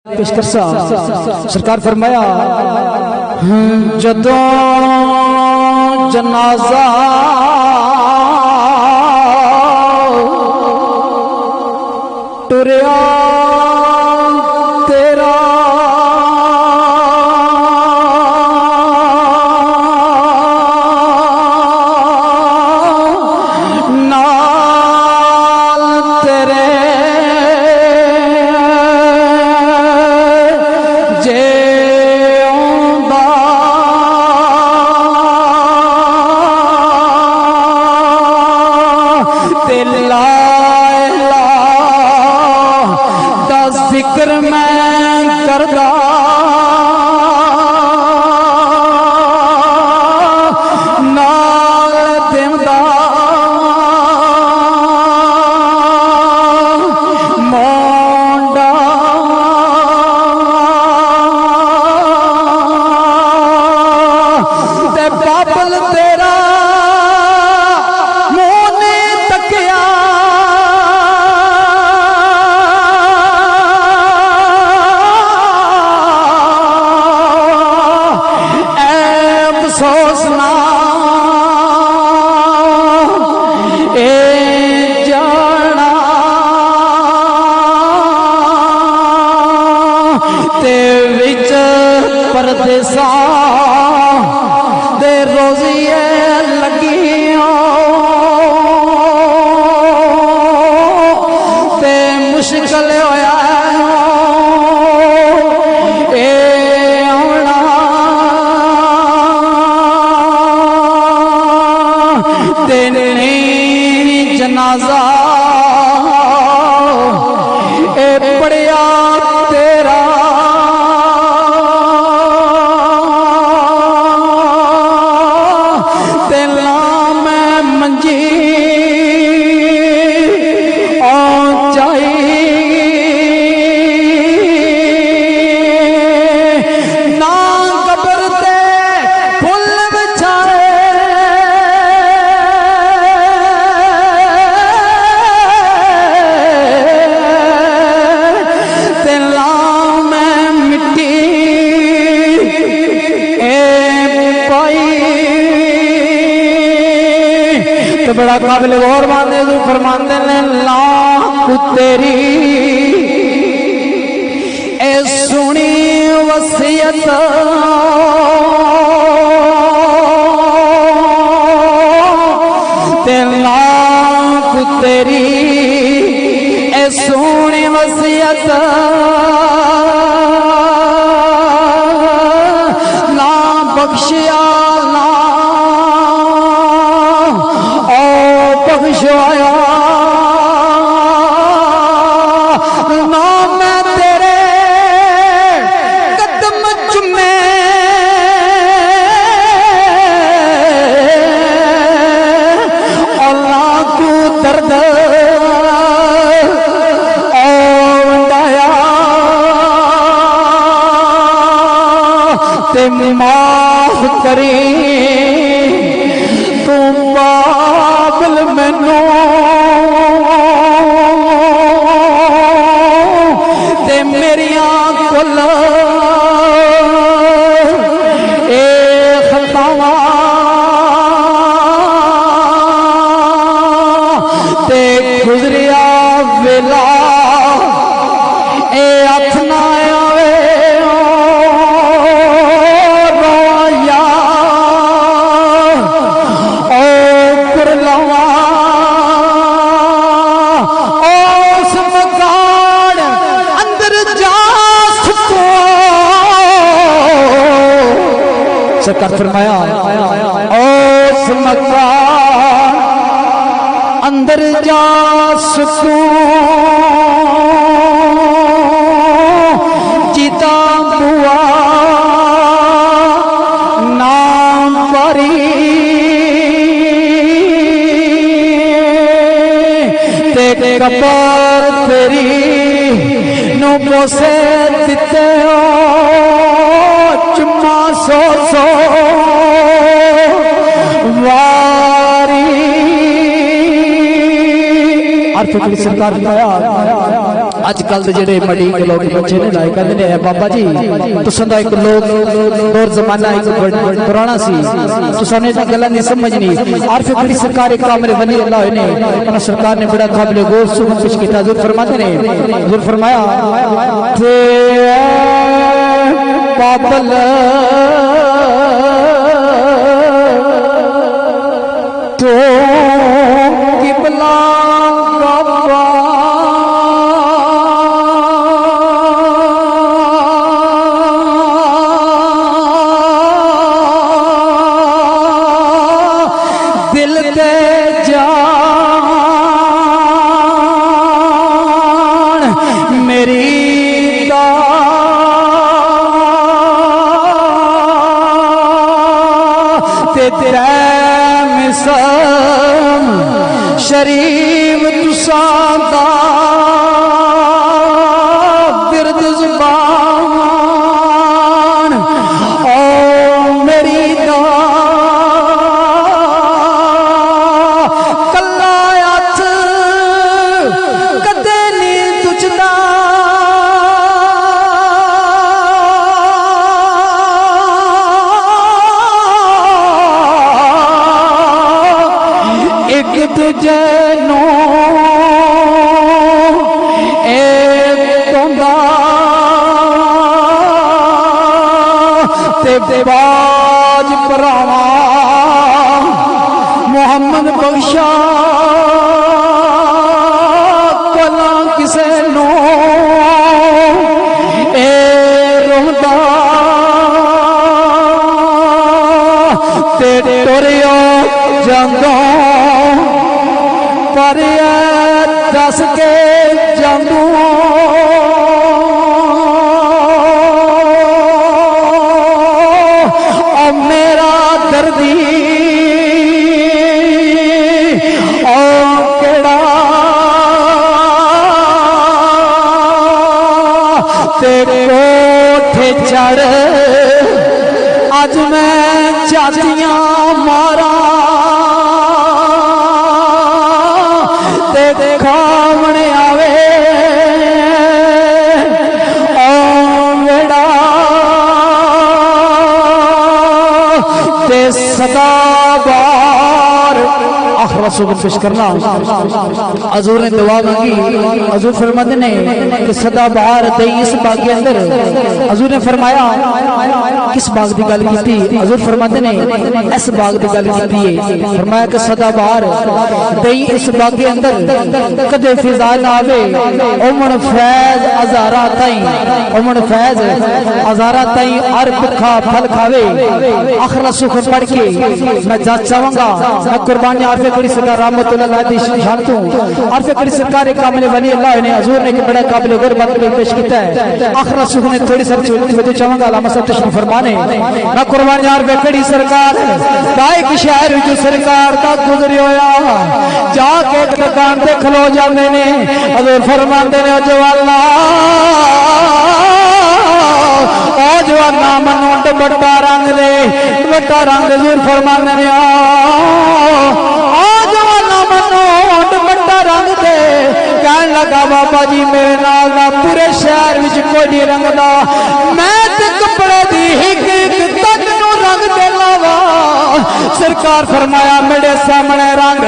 पेशकर सरकार फरमाया जदों जनाजा टुरिया तेरा नाल तेरे जिक्र मैं करदा नाल दिंदा मोंडा ते बाबल तेरा मोने तकिया सोचना ए जाना ते विच परदेसा दे रोजिए लगियों ते मुश्किल होया जनाजा ए पड़िया तेरा तेला मैं मंजी आ जाई ना कब्र ते फुल बिछाए तो बड़ा काबिल गौर मानते तू फरमाते ने लाख तेरी ए सुनी वसीयत ते लाख तेरी ए सुनी वसीयत ना बख्शिया ना बख्शाया ना मैं तेरे कदम चुमे और ना तू दर्द औंडाया ते माफ करी तू बाबल मैनू ते मेरिया कुल ए खतावा ते गुजरिया वेला ए हथ ना आवे सरकार फरमाया उस मकान अंदर जा सुकून जीता बुआ नाम परी ते कबर तेरी नो पोसे दिते हो चुम्मा सो सो वारी अर्थ सरकार अजकल के जेडे मड़ी के लोग बच्चे ने लाए कहते हैं बाबा जी तुसां दा एक लोग दौर जमाना एक पुराना सी तुसां ने गल्लां नहीं समझनी आरफ खड़ी सरकार एक कामरे वली अल्लाह ने अपना सरकार ने बड़ा काबिल गौर सुबह पेश किया हुजूर फरमाते ने हुजूर फरमाया थे बाबल तो किबला दिल दे जान मेरी तेरा मिसम शरीफ तुसादा बिरद जुबान ओ मेरी दा कल्ला हथ कदे नी तुझदा एक तुझे नो ते बाज परावा मोहम्मद बख्शा कला किसे नो ए रोंदा ते टुरियो जांदो पर दस के जांदू मेरा दर्दी ओ केड़ा तेरे कोठे चढ़ अज मैं जातियां मारा ते खावने आवे ओ मेरा सदा बार आखिर सुबह पेश करना हजूर ने दुआ मांगी हजूर फरमाते ने कि सदा बार दे इस बाग के अंदर हजूर ने फरमाया किस बाग की गल की हजूर फरमाते ने इस बाग की गल की फरमाया कि सदा बार दे इस बाग के अंदर कदे फिजा ना आवे उमन फैज हजारा ताई उमन फैज हजारा ताई हर भुखा फल खावे आखिर सुख पढ़ के मैं जा चाहूंगा मैं कुर्बानी आरफे खड़ी सरकार रहमतुल्लाह अलैहि शान तू आरफे खड़ी सरकार एक कामिल वली अल्लाह ने हजूर ने एक बड़ा काबिल गौर बात पेश किया है आखिर सुख ने थोड़ी सी वजह चाहूंगा अल्लाह सब तशरीफ फरमाने मैं कुर्बानी आरफे खड़ी सरकार दाए की शहर विच सरकार का गुजरे होया जाके एक दुकान ते खलो जांदे ने हजूर फरमांदे ने जवाला ओ जवाना मनो दुपट्टा रंग दे दुपट्टा रंग हजूर फरमांदे ने ओ जवाना मनो दुपट्टा रंग दे कहन लगा बाबा जी मेरे नाल दा पूरे शहर विच कोई नहीं रंगदा मैं ते कपड़े दी हिक हिक तक नू रंग दे लावा सरकार फरमाया मेरे सामने रंग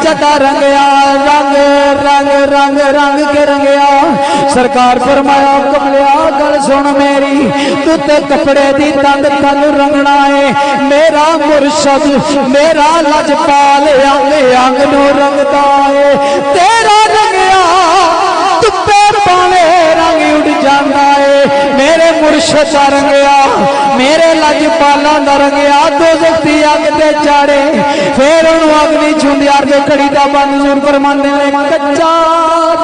जदा रंगया रंग रंग रंग रंग के रंगया सरकार फरमाया कमलिया गल सुन मेरी तू ते कपड़े दी तंग तन रंगना है मेरा मुर्शद मेरा लजपाल अंग अंग नू रंगदा है तेरा रंगया तू पैर पावे रंग उड़ जांदा है मेरे मुर्शद दा रंगया मेरे लजपाला दा रंगया दोज़ख दी अग ते चाड़े फिर उन्होंने अग्नि छूंदी यार के खड़ी दा बन जरूर फरमांदे ने कच्चा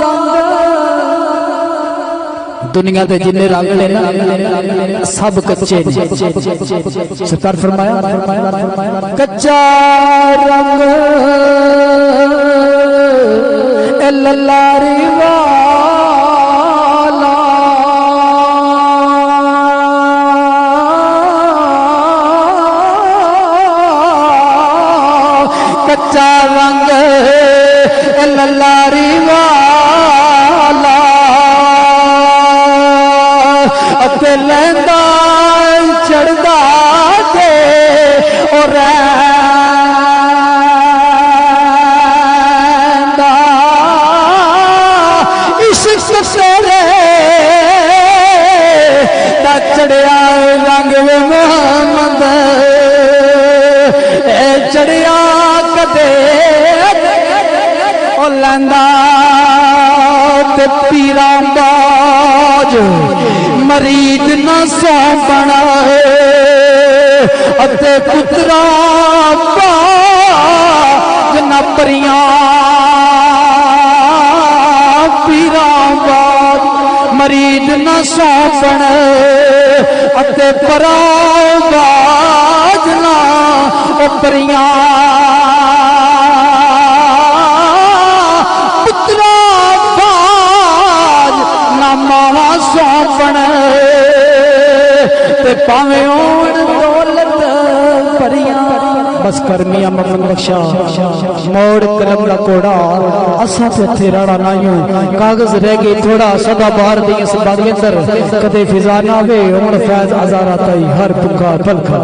रंग दुनिया के जिन्ने रंग ने ना सब कच्चे ने सरकार फरमाया कच्चा रंग लल्लारी वाला कच्चा रंग लल्लारी वाला अते लैंदा चढ़दा ते और रैंदा इश्क तेरे दा चढ़िया रंग वे मोहम्मद ए चढ़िया कदे ओ लैंदा ते पीरां बाज मरीद न सौंपना अते पुत्रा बाज न परियां पीरां बाज मरीद न सौंपण अते परां बाज ना ओ परियां पुत्रा बाज ना मावा सौंपण ते पावे होण दौलत परियां बस कर मियां मोहम्मद बख्शा मोड़ कलम का कोड़ा असा ते थे राड़ा नाइयो कागज रह गए थोड़ा सदा बाहर दी इस बात के अंदर कदे फिजा ना वे उमर फैज हजारा ताई हर पुकार पल खा